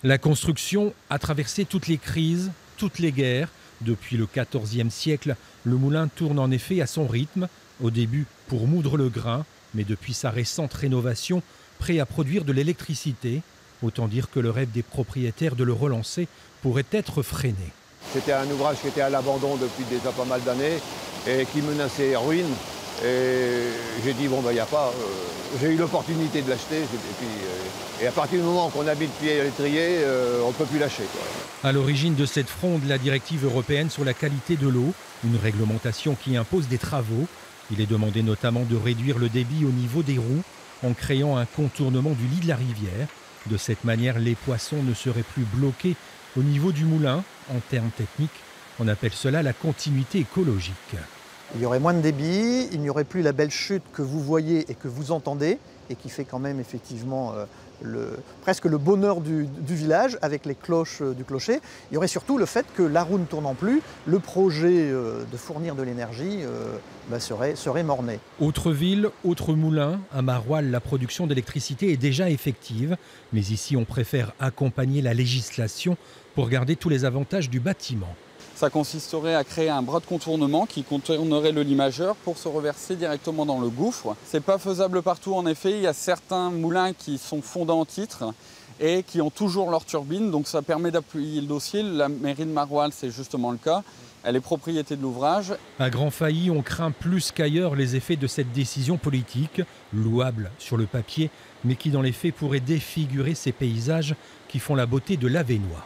La construction a traversé toutes les crises, toutes les guerres. Depuis le XIVe siècle, le moulin tourne en effet à son rythme, au début pour moudre le grain, mais depuis sa récente rénovation, prêt à produire de l'électricité. Autant dire que le rêve des propriétaires de le relancer pourrait être freiné. C'était un ouvrage qui était à l'abandon depuis déjà pas mal d'années et qui menaçait ruine. Et j'ai dit, bon, ben, il n'y a pas. J'ai eu l'opportunité de l'acheter. Et à partir du moment qu'on a mis le pied à l'étrier, on ne peut plus lâcher, quoi. À l'origine de cette fronde, la directive européenne sur la qualité de l'eau, une réglementation qui impose des travaux. Il est demandé notamment de réduire le débit au niveau des roues en créant un contournement du lit de la rivière. De cette manière, les poissons ne seraient plus bloqués au niveau du moulin. En termes techniques, on appelle cela la continuité écologique. Il y aurait moins de débit, il n'y aurait plus la belle chute que vous voyez et que vous entendez et qui fait quand même effectivement presque le bonheur du village avec les cloches du clocher. Il y aurait surtout le fait que la roue ne tournant plus, le projet de fournir de l'énergie serait mort-né. Autre ville, autre moulin, à Maroilles, la production d'électricité est déjà effective. Mais ici, on préfère accompagner la législation pour garder tous les avantages du bâtiment. Ça consisterait à créer un bras de contournement qui contournerait le lit majeur pour se reverser directement dans le gouffre. C'est pas faisable partout en effet, il y a certains moulins qui sont fondants en titre et qui ont toujours leur turbine, donc ça permet d'appuyer le dossier. La mairie de Maroilles, c'est justement le cas. Elle est propriété de l'ouvrage. À Grand-Failly, on craint plus qu'ailleurs les effets de cette décision politique, louable sur le papier, mais qui dans les faits pourrait défigurer ces paysages qui font la beauté de l'Avesnois.